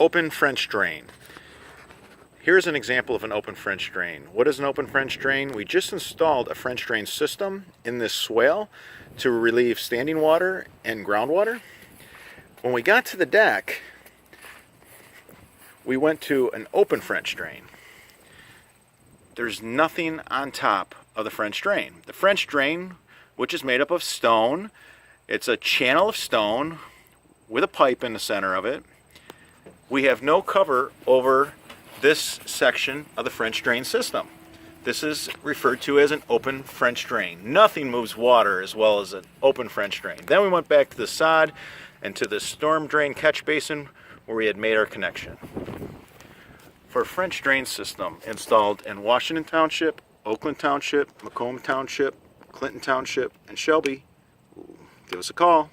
Open French drain. Here's an example of an open French drain. What is an open French drain? We just installed a French drain system in this swale to relieve standing water and groundwater. When we got to the deck, we went to an open French drain. There's nothing on top of the French drain. The French drain, which is made up of stone, it's a channel of stone with a pipe in the center of it. We have no cover over this section of the French drain system. This is referred to as an open French drain. Nothing moves water as well as an open French drain. Then we went back to the sod and to the storm drain catch basin where we had made our connection. For a French drain system installed in Washington Township, Oakland Township, Macomb Township, Clinton Township, and Shelby, give us a call.